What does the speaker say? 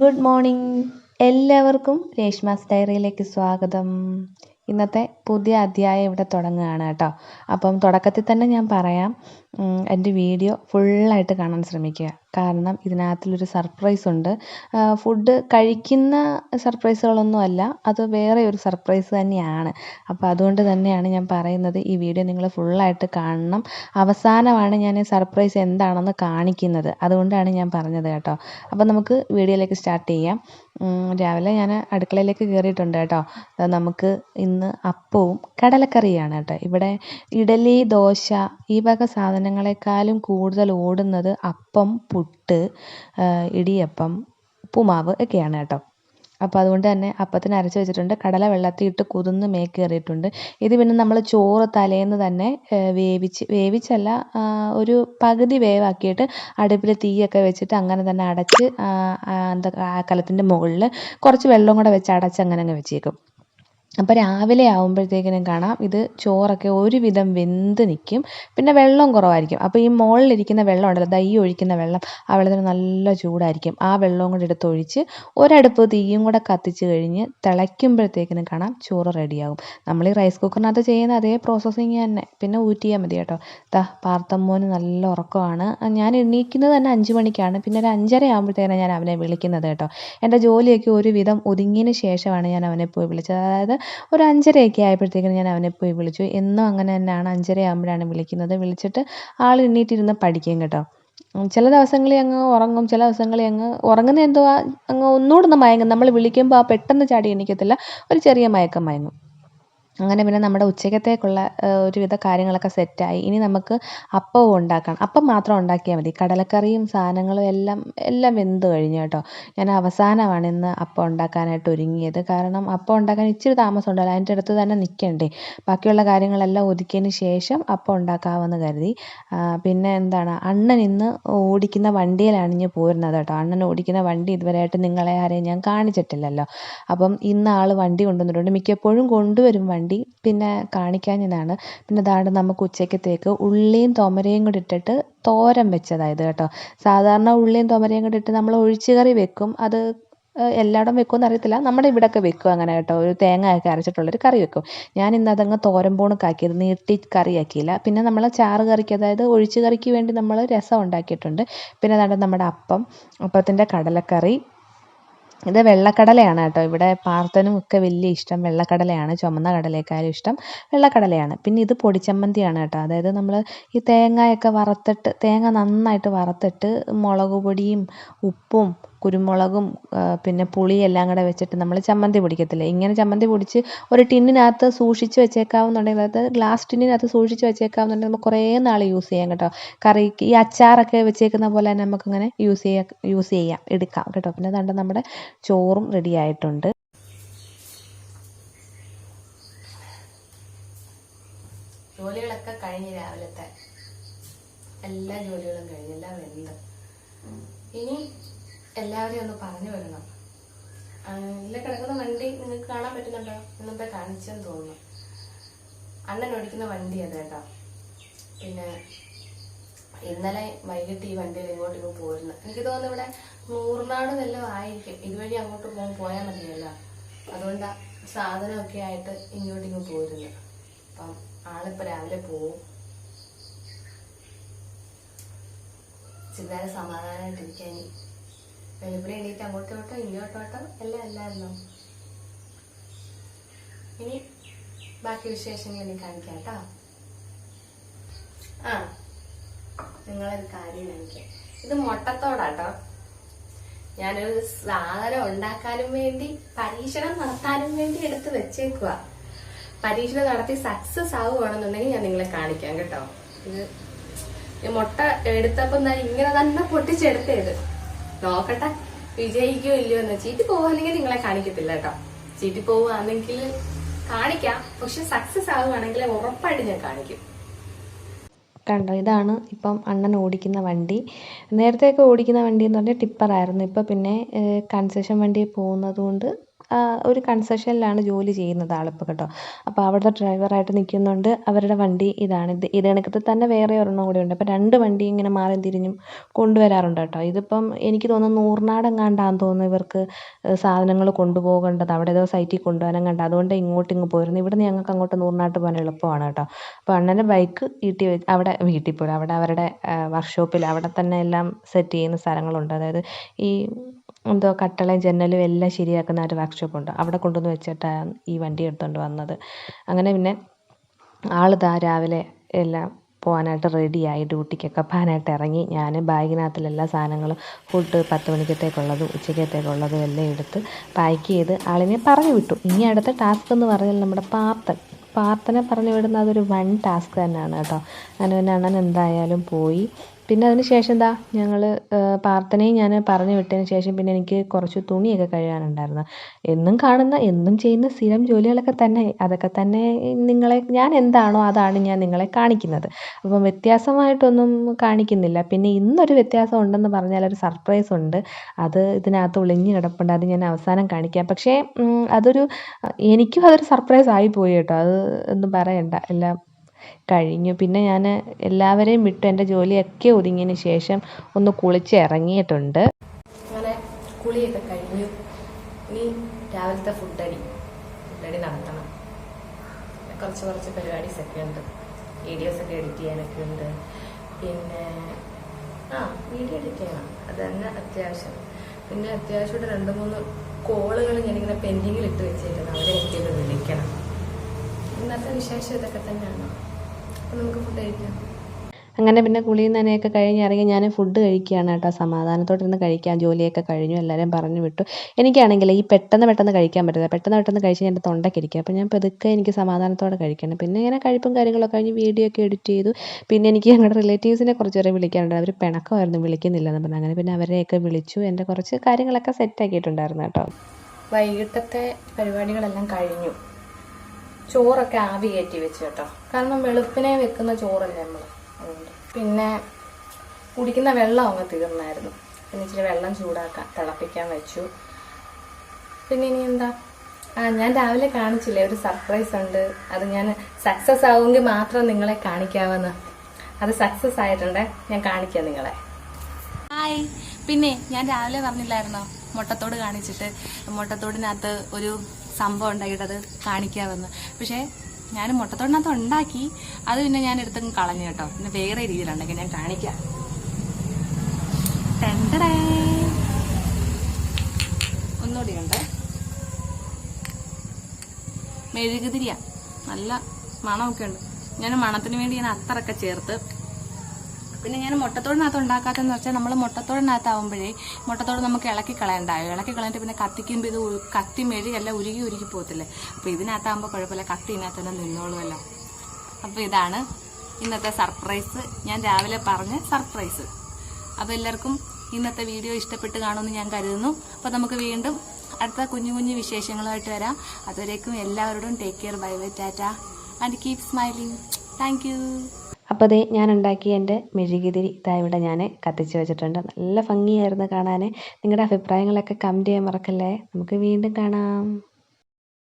Good morning. എല്ലാവർക്കും രേഷ്മാസ് ഡയറിയിലേക്ക് സ്വാഗതം. ഇന്നത്തെ പുതിയ അധ്യായം ഇവിടെ തുടങ്ങുകയാണ് കേട്ടോ. അപ്പം തുടക്കത്തിൽ തന്നെ ഞാൻ പറയാം, എൻ്റെ വീഡിയോ ഫുള്ളായിട്ട് കാണാൻ ശ്രമിക്കുക. കാരണം ഇതിനകത്തിലൊരു സർപ്രൈസ് ഉണ്ട്. ഫുഡ് കഴിക്കുന്ന സർപ്രൈസുകളൊന്നും അല്ല, അത് വേറെ ഒരു സർപ്രൈസ് തന്നെയാണ്. അപ്പോൾ അതുകൊണ്ട് തന്നെയാണ് ഞാൻ പറയുന്നത്, ഈ വീഡിയോ നിങ്ങൾ ഫുള്ളായിട്ട് കാണണം. അവസാനമാണ് ഞാൻ സർപ്രൈസ് എന്താണെന്ന് കാണിക്കുന്നത്. അതുകൊണ്ടാണ് ഞാൻ പറഞ്ഞത് കേട്ടോ. അപ്പോൾ നമുക്ക് വീഡിയോയിലേക്ക് സ്റ്റാർട്ട് ചെയ്യാം. രാവിലെ ഞാൻ അടുക്കളയിലേക്ക് കയറിയിട്ടുണ്ട് കേട്ടോ. നമുക്ക് ഇന്ന് അപ്പവും കടലക്കറിയാണ് കേട്ടോ. ഇവിടെ ഇഡലി, ദോശ ഈ വക സാധനങ്ങളെക്കാളും കൂടുതൽ ഓടുന്നത് അപ്പം, പുട്ട്, ഇടിയപ്പം, ഉപ്പുമാവ് ഒക്കെയാണ് കേട്ടോ. അപ്പോൾ അതുകൊണ്ട് തന്നെ അപ്പത്തിന് അരച്ച് വെച്ചിട്ടുണ്ട്. കടല വെള്ളത്തിൽ ഇട്ട് കുതിർന്ന് കയറിയിട്ടുണ്ട്. ഇത് പിന്നെ നമ്മൾ ചോറ് തലേന്ന് തന്നെ വേവിച്ചല്ല, ഒരു പകുതി വേവാക്കിയിട്ട് അടുപ്പിൽ തീയൊക്കെ വെച്ചിട്ട് അങ്ങനെ തന്നെ അടച്ച്, കലത്തിൻ്റെ മുകളിൽ കുറച്ച് വെള്ളം കൂടെ വെച്ച് അടച്ച് അങ്ങനെ അങ്ങ് വെച്ചേക്കും. അപ്പോൾ രാവിലെ ആകുമ്പോഴത്തേക്കിനും കാണാം ഇത് ചോറൊക്കെ ഒരുവിധം വെന്ത് നിൽക്കും. പിന്നെ വെള്ളം കുറവായിരിക്കും. അപ്പോൾ ഈ മുകളിലിരിക്കുന്ന വെള്ളം ഉണ്ടല്ലോ, ഈ ഒഴിക്കുന്ന വെള്ളം, ആ വെള്ളത്തിന് നല്ല ചൂടായിരിക്കും. ആ വെള്ളവും കൂടെ എടുത്തൊഴിച്ച് ഒരടുപ്പ് തീയും കൂടെ കത്തിച്ച് കഴിഞ്ഞ് തിളയ്ക്കുമ്പോഴത്തേക്കിനും കാണാം ചോറ് റെഡിയാകും. നമ്മൾ ഈ റൈസ് കുക്കറിനകത്ത് ചെയ്യുന്ന അതേ പ്രോസസ്സിങ് തന്നെ, പിന്നെ ഊറ്റിയാൽ മതി കേട്ടോ. പാർത്തമ്മോന് നല്ല ഉറക്കമാണ്. ഞാൻ എണീക്കുന്നത് തന്നെ 5 മണിക്കാണ്. പിന്നെ ഒരു 5:30 ആകുമ്പോഴത്തേക്കാണ് ഞാൻ അവനെ വിളിക്കുന്നത് കേട്ടോ. എൻ്റെ ജോലിയൊക്കെ ഒരുവിധം ഒതുങ്ങിയതിന് ശേഷമാണ് ഞാൻ അവനെ പോയി വിളിച്ചത്. അതായത് ഒരു 5:30 ആയപ്പോഴത്തേക്കും ഞാൻ അവനെ പോയി വിളിച്ചു. എന്നും അങ്ങനെ തന്നെയാണ്, 5:30 ആകുമ്പോഴാണ് വിളിക്കുന്നത്. വിളിച്ചിട്ട് ആൾ എണ്ണീറ്റിരുന്ന് പഠിക്കും കേട്ടോ. ചില ദിവസങ്ങളിൽ അങ്ങ് ഉറങ്ങും, ചില ദിവസങ്ങളിൽ അങ്ങ് ഉറങ്ങുന്ന എന്തുവാ അങ്ങ് ഒന്നുകൂടെ മയങ്ങും. നമ്മൾ വിളിക്കുമ്പോൾ ആ പെട്ടെന്ന് ചാടി എണീക്കത്തില്ല, ഒരു ചെറിയ മയക്കം മയങ്ങും. അങ്ങനെ പിന്നെ നമ്മുടെ ഉച്ചക്കത്തേക്കുള്ള ഒരുവിധ കാര്യങ്ങളൊക്കെ സെറ്റായി. ഇനി നമുക്ക് അപ്പവും ഉണ്ടാക്കണം. അപ്പം മാത്രം ഉണ്ടാക്കിയാൽ മതി. കടലക്കറിയും സാധനങ്ങളും എല്ലാം വെന്ത് കഴിഞ്ഞു കേട്ടോ. ഞാൻ അവസാനമാണ് ഇന്ന് അപ്പം ഉണ്ടാക്കാനായിട്ട് ഒരുങ്ങിയത്. കാരണം അപ്പം ഉണ്ടാക്കാൻ ഇച്ചിരി താമസം ഉണ്ടല്ലോ, അതിൻ്റെ അടുത്ത് തന്നെ നിൽക്കണ്ടേ. ബാക്കിയുള്ള കാര്യങ്ങളെല്ലാം ഒതുക്കിയതിന് ശേഷം അപ്പം ഉണ്ടാക്കാമെന്ന് കരുതി. പിന്നെ എന്താണ്, അണ്ണൻ ഇന്ന് ഓടിക്കുന്ന വണ്ടിയിലാണ് ഇഞ്ഞ് പോരുന്നത് കേട്ടോ. അണ്ണൻ ഓടിക്കുന്ന വണ്ടി ഇതുവരെയായിട്ട് നിങ്ങളെ ആരെയും ഞാൻ കാണിച്ചിട്ടില്ലല്ലോ. അപ്പം ഇന്ന് ആൾ വണ്ടി കൊണ്ടുവന്നിട്ടുണ്ട്. മിക്കപ്പോഴും കൊണ്ടുവരും വണ്ടി, പിന്നെ കാണിക്കാഞ്ഞതാണ്. പിന്നെ അതാണ് നമുക്ക് ഉച്ചക്കത്തേക്ക് ഉള്ളിയും തൊമരയും കൂടി ഇട്ടിട്ട് തോരൻ വെച്ചതായത് കേട്ടോ. സാധാരണ ഉള്ളിയും തൊമരയും കൂടി ഇട്ട് നമ്മൾ ഒഴിച്ച് കറി വെക്കും. അത് എല്ലായിടം വെക്കുമെന്ന് അറിയത്തില്ല, നമ്മുടെ ഇവിടെയൊക്കെ വെക്കും അങ്ങനെ കേട്ടോ. ഒരു തേങ്ങയൊക്കെ അരച്ചിട്ടുള്ളൊരു കറി വെക്കും. ഞാൻ ഇന്ന് അതങ്ങ് തോരൻ പോണക്കാക്കിയത്, നീട്ടി കറിയാക്കിയില്ല. പിന്നെ നമ്മൾ ചാറ് കറിക്ക്, അതായത് ഒഴിച്ച് കറിക്ക് വേണ്ടി നമ്മൾ രസം ഉണ്ടാക്കിയിട്ടുണ്ട്. പിന്നെ അതാണ് നമ്മുടെ അപ്പത്തിൻ്റെ കടലക്കറി. ഇത് വെള്ളക്കടലയാണ് കേട്ടോ. ഇവിടെ പാർത്തനും ഒക്കെ വലിയ ഇഷ്ടം വെള്ളക്കടലയാണ്, ചുമന്ന കടലയേക്കാളും ഇഷ്ടം വെള്ളക്കടലയാണ്. പിന്നെ ഇത് പൊടിച്ചമ്മന്തിയാണ് കേട്ടോ. അതായത് നമ്മൾ ഈ തേങ്ങയൊക്കെ വറുത്തിട്ട്, തേങ്ങ നന്നായിട്ട് വറുത്തിട്ട് മുളക് പൊടിയും ഉപ്പും കുരുമുളകും പിന്നെ പുളിയെല്ലാം കൂടെ വെച്ചിട്ട് നമ്മൾ ചമ്മന്തി പൊടിക്കത്തില്ലേ, ഇങ്ങനെ ചമ്മന്തി പൊടിച്ച് ഒരു ടിന്നിനകത്ത് സൂക്ഷിച്ച് വെച്ചേക്കാവുന്നുണ്ടെങ്കിൽ, അതായത് ഗ്ലാസ് ടിന്നിനകത്ത് സൂക്ഷിച്ച് വെച്ചേക്കാവുന്നുണ്ടെങ്കിൽ നമുക്ക് കുറേ നാൾ യൂസ് ചെയ്യാം കേട്ടോ. കറിക്ക് ഈ അച്ചാറൊക്കെ വെച്ചേക്കുന്ന പോലെ തന്നെ നമുക്കിങ്ങനെ യൂസ് ചെയ്യാം, എടുക്കാം കേട്ടോ. പിന്നെ അതുകൊണ്ട് നമ്മുടെ ചോറും റെഡി ആയിട്ടുണ്ട്. ജോലികളൊക്കെ കഴിഞ്ഞ്, രാവിലത്തെ എല്ലാ ജോലികളും കഴിഞ്ഞ്, എല്ലാം വെന്ത്. ഇനി എല്ലാവരെയും ഒന്ന് പറഞ്ഞു വിടണം. ഇതിൽ കിടക്കുന്ന വണ്ടി നിങ്ങൾക്ക് കാണാൻ പറ്റുന്നുണ്ടോ? ഇന്നത്തെ കാണിച്ചെന്ന് തോന്നുന്നു. അണ്ണൻ ഓടിക്കുന്ന വണ്ടി അത് കേട്ടോ. പിന്നെ ഇന്നലെ വൈകിട്ട് ഈ വണ്ടിയിൽ ഇങ്ങോട്ട് പോരുന്നു. എനിക്ക് തോന്നുന്നു ഇവിടെ നൂറിനാട് വല്ലതും ആയിരിക്കും. ഇതുവഴി അങ്ങോട്ട് പോയാൽ മതിയല്ലോ. അതുകൊണ്ടാ സാധനമൊക്കെ ആയിട്ട് ഇങ്ങോട്ടിങ്ങ് പോരുന്നു. അപ്പം ആളിപ്പോ രാവിലെ പോവും. ചിന്താരം സമാധാനമായിട്ടിരിക്കാൻ. വെളുപ്പിനെ എണീറ്റ് അങ്ങോട്ടോട്ടോ ഇങ്ങോട്ടോട്ടോ എല്ലാം അല്ലായിരുന്നോ. ഇനി ബാക്കി വിശേഷങ്ങൾ ഇനി കാണിക്കാം കേട്ടോ. നിങ്ങളൊരു കാര്യം കാണിക്കാം. ഇത് മുട്ടത്തോടാട്ടോ. ഞാനൊരു സാധനം ഉണ്ടാക്കാനും വേണ്ടി, പരീക്ഷണം നടത്താനും വേണ്ടി എടുത്ത് വെച്ചേക്കുക. പരീക്ഷണം നടത്തി സക്സസ് ആവുകയാണെന്നുണ്ടെങ്കിൽ ഞാൻ നിങ്ങളെ കാണിക്കാം കേട്ടോ. ഇത് മുട്ട എടുത്തപ്പം ഇങ്ങനെ തന്നെ പൊട്ടിച്ചെടുത്തേത്. നോക്കട്ടെ വിജയിക്കോ ഇല്ലയോ എന്ന്. ചീറ്റി പോവുകയാണെങ്കിൽ നിങ്ങളെ കാണിക്കത്തില്ല കേട്ടോ. ചീറ്റി പോവുകയാണെങ്കിൽ കാണിക്കാം, പക്ഷെ സക്സസ് ആവുകയാണെങ്കിൽ ഉറപ്പായിട്ട് ഞാൻ കാണിക്കും. കണ്ടോ, ഇതാണ് ഇപ്പം അണ്ണൻ ഓടിക്കുന്ന വണ്ടി. നേരത്തെയൊക്കെ ഓടിക്കുന്ന വണ്ടി എന്ന് പറഞ്ഞാൽ ടിപ്പറായിരുന്നു. ഇപ്പം പിന്നെ കൺസെഷൻ വണ്ടി പോകുന്നത് കൊണ്ട് ഒരു കൺസെഷനിലാണ് ജോലി ചെയ്യുന്നത് ആളിപ്പോൾ കേട്ടോ. അപ്പോൾ അവിടുത്തെ ഡ്രൈവറായിട്ട് നിൽക്കുന്നുണ്ട്. അവരുടെ വണ്ടി ഇതാണ്. ഇത് കണക്കത്തിൽ തന്നെ വേറെ ഒരെണ്ണം കൂടെ ഉണ്ട്. അപ്പോൾ 2 വണ്ടി ഇങ്ങനെ മാറിയും തിരിഞ്ഞും കൊണ്ടുവരാറുണ്ട് കേട്ടോ. ഇതിപ്പം എനിക്ക് തോന്നുന്നു നൂർനാടെങ്ങാണ്ടാന്ന് തോന്നുന്നു ഇവർക്ക് സാധനങ്ങൾ കൊണ്ടുപോകേണ്ടത്. അവിടെ ഏതോ സൈറ്റിൽ കൊണ്ടുപോകാനെങ്ങാണ്ട്, അതുകൊണ്ട് ഇങ്ങ് പോരുന്നു. ഇവിടുന്ന് ഞങ്ങൾക്ക് അങ്ങോട്ട് നൂർനാട്ട് പോകാൻ എളുപ്പമാണ് കേട്ടോ. അപ്പോൾ അണ്ണൻ്റെ ബൈക്ക് വീട്ടിൽ പോലും അവിടെ അവരുടെ വർക്ക്ഷോപ്പിൽ അവിടെ തന്നെ എല്ലാം സെറ്റ് ചെയ്യുന്ന സ്ഥലങ്ങളുണ്ട്. അതായത് ഈ എന്തോ കട്ടളയും ജനലും എല്ലാം ശരിയാക്കുന്ന ഒരു വർക്ക്ഷോപ്പുണ്ട്. അവിടെ കൊണ്ടുവന്ന് വെച്ചിട്ടാണ് ഈ വണ്ടി എടുത്തുകൊണ്ട് വന്നത്. അങ്ങനെ പിന്നെ ആളിതാ രാവിലെ എല്ലാം പോകാനായിട്ട് റെഡിയായി, ഡ്യൂട്ടിക്കൊക്കെ പോകാനായിട്ട് ഇറങ്ങി. ഞാൻ ബാഗിനകത്തിലെല്ലാ സാധനങ്ങളും ഫുഡ് 10 മണിക്കത്തേക്കുള്ളതും ഉച്ചക്കത്തേക്കുള്ളതും എല്ലാം എടുത്ത് പാക്ക് ചെയ്ത് ആളിനെ പറഞ്ഞു വിട്ടു. ഇനി അടുത്ത ടാസ്ക് എന്ന് പറഞ്ഞാൽ നമ്മുടെ പാർത്തനെ പറഞ്ഞു വിടുന്നത് അതൊരു വൺ ടാസ്ക് തന്നെയാണ് കേട്ടോ. അങ്ങനെ പിന്നെ അണ്ണൻ എന്തായാലും പോയി. പിന്നെ അതിന് ശേഷം ഞങ്ങൾ പാർത്തനെയും ഞാൻ പറഞ്ഞു വിട്ടതിന് ശേഷം പിന്നെ എനിക്ക് കുറച്ച് തുണിയൊക്കെ കഴുകാനുണ്ടായിരുന്നു. എന്നും ചെയ്യുന്ന സ്ഥിരം ജോലികളൊക്കെ തന്നെ, അതൊക്കെ തന്നെ ഞാൻ എന്താണോ അതാണ് ഞാൻ നിങ്ങളെ കാണിക്കുന്നത്. അപ്പം വ്യത്യാസമായിട്ടൊന്നും കാണിക്കുന്നില്ല. പിന്നെ ഇന്നൊരു വ്യത്യാസം ഉണ്ടെന്ന് പറഞ്ഞാൽ ഒരു സർപ്രൈസ് ഉണ്ട്. അത് ഇതിനകത്ത് ഒളിഞ്ഞ് കിടപ്പുണ്ട്. അത് ഞാൻ അവസാനം കാണിക്കാം. പക്ഷേ എനിക്കും അതൊരു സർപ്രൈസ് ആയിപ്പോയി കേട്ടോ. അത് ഒന്നും പറയണ്ട, എല്ലാം കഴിഞ്ഞു. പിന്നെ ഞാൻ എല്ലാവരെയും വിട്ടു എൻ്റെ ജോലിയൊക്കെ ഒതുങ്ങിയതിന് ശേഷം ഒന്ന് കുളിച്ച് ഇറങ്ങിയിട്ടുണ്ട്. അങ്ങനെ കുളിയൊക്കെ കഴിഞ്ഞു. ഇനി രാവിലത്തെ ഫുഡടി നടത്തണം. കുറച്ച് പരിപാടീസൊക്കെ ഉണ്ട്. വീഡിയോസൊക്കെ എഡിറ്റ് ചെയ്യാനൊക്കെ ഉണ്ട്. പിന്നെ വീഡിയോ എഡിറ്റ് ചെയ്യണം, അത് തന്നെ അത്യാവശ്യം. പിന്നെ അത്യാവശ്യമായിട്ട് 2-3 കോളുകൾ ഞാനിങ്ങനെ പെൻഡിങ്ങിൽ ഇട്ട് വെച്ചേക്കുന്നത്, അവരെ എനിക്കൊന്ന് വിളിക്കണം. ഇന്നത്തെ വിശേഷം ഇതൊക്കെ തന്നെയാണ്. അപ്പം നമുക്ക് ഫുഡ് കഴിക്കാം. അങ്ങനെ പിന്നെ കുളിയും നനയൊക്കെ കഴിഞ്ഞ് ഇറങ്ങി ഞാൻ ഫുഡ് കഴിക്കുകയാണ് കേട്ടോ. സമാധാനത്തോടിരുന്ന് കഴിക്കാൻ, ജോലിയൊക്കെ കഴിഞ്ഞു, എല്ലാവരെയും പറഞ്ഞു വിട്ടു. എനിക്കാണെങ്കിൽ ഈ പെട്ടെന്ന് കഴിക്കാൻ പറ്റില്ല. പെട്ടെന്ന് കഴിച്ച് എൻ്റെ തൊണ്ടയ്ക്കിരിക്കുക. അപ്പോൾ ഞാൻ പതുക്കെ എനിക്ക് സമാധാനത്തോടെ കഴിക്കണം. പിന്നെ ഇങ്ങനെ കഴിപ്പും കാര്യങ്ങളൊക്കെ കഴിഞ്ഞ് വീഡിയോ ഒക്കെ എഡിറ്റ് ചെയ്തു. പിന്നെ എനിക്ക് ഞങ്ങളുടെ റിലേറ്റീവ്സിനെ കുറച്ച് പേരെ വിളിക്കാനുണ്ട്. അവർ പിണക്കമായിരുന്നു, വിളിക്കുന്നില്ലെന്ന് പറഞ്ഞു. അങ്ങനെ പിന്നെ അവരെയൊക്കെ വിളിച്ചു. എൻ്റെ കുറച്ച് കാര്യങ്ങളൊക്കെ സെറ്റാക്കിയിട്ടുണ്ടായിരുന്നു കേട്ടോ. വൈകിട്ടത്തെ പരിപാടികളെല്ലാം കഴിഞ്ഞു. ചോറൊക്കെ ആവി കയറ്റി വെച്ചു കേട്ടോ. കാരണം വെളുപ്പിനെ വെക്കുന്ന ചോറല്ലേ നമ്മൾ. പിന്നെ കുടിക്കുന്ന വെള്ളം അങ്ങ് തീർന്നായിരുന്നു. പിന്നെ ഇച്ചിരി വെള്ളം തിളപ്പിക്കാൻ വെച്ചു. പിന്നെ ഇനി എന്താ, ഞാൻ രാവിലെ കാണിച്ചില്ലേ ഒരു സർപ്രൈസ് ഉണ്ട്. അത് ഞാൻ സക്സസ് ആവുമെങ്കിൽ മാത്രം നിങ്ങളെ കാണിക്കാമെന്ന്. അത് സക്സസ് ആയിട്ടുണ്ടേ, ഞാൻ കാണിക്കാം നിങ്ങളെ. ഹായ്. പിന്നെ ഞാൻ രാവിലെ പറഞ്ഞില്ലായിരുന്നോ മുട്ടത്തോട് കാണിച്ചിട്ട്, മുട്ടത്തോടിനകത്ത് ഒരു സംഭവം ഉണ്ടായിട്ടത് കാണിക്കാമെന്ന്. പക്ഷേ ഞാൻ മുട്ടത്തോടിനകത്ത് ഉണ്ടാക്കി, അത് പിന്നെ ഞാൻ എടുത്തങ്ങ് കളഞ്ഞു കേട്ടോ. പിന്നെ വേറെ രീതിയിലുണ്ടെങ്കിൽ ഞാൻ കാണിക്കാം. ഒന്നുകൂടി ഉണ്ട്. മെഴുകുതിരിയ, നല്ല മണമൊക്കെ ഉണ്ട്. ഞാൻ മണത്തിന് വേണ്ടി ഞാൻ അത്തറൊക്കെ ചേർത്ത്. പിന്നെ ഞാൻ മുട്ടത്തോടിനകത്ത് ഉണ്ടാക്കാത്തെന്ന് വെച്ചാൽ, നമ്മൾ മുട്ടത്തോടിനകത്താവുമ്പോഴേ മുട്ടത്തോട് നമുക്ക് ഇളക്കി കളയണ്ടായോ. ഇളക്കി കളഞ്ഞിട്ട് പിന്നെ കത്തിക്കുമ്പോൾ ഇത് കത്തി മെഴുകല്ല ഉരുകി പോകത്തില്ലേ. അപ്പോൾ ഇതിനകത്താകുമ്പോൾ കുഴപ്പമില്ല, കത്തി ഇതിനകത്തെല്ലാം നിന്നോളുമല്ലോ. അപ്പോൾ ഇതാണ് ഇന്നത്തെ സർപ്രൈസ്, ഞാൻ രാവിലെ പറഞ്ഞ സർപ്രൈസ്. അപ്പോൾ എല്ലാവർക്കും ഇന്നത്തെ വീഡിയോ ഇഷ്ടപ്പെട്ട് കാണുമെന്ന് ഞാൻ കരുതുന്നു. അപ്പോൾ നമുക്ക് വീണ്ടും അടുത്ത കുഞ്ഞു വിശേഷങ്ങളുമായിട്ട് വരാം. അതുവരേക്കും എല്ലാവരോടും take care, bye bye, Tata and keep smiling. Thank you. അപ്പോൾ ഞാൻ ഉണ്ടാക്കിയ എൻ്റെ മെഴുകുതിരി ഇവിടെ ഞാൻ കത്തിച്ച് വെച്ചിട്ടുണ്ട്. നല്ല ഭംഗിയായിരുന്നു കാണാൻ. നിങ്ങളുടെ അഭിപ്രായങ്ങളൊക്കെ കമൻറ്റ് ചെയ്യാൻ മറക്കല്ലേ. നമുക്ക് വീണ്ടും കാണാം.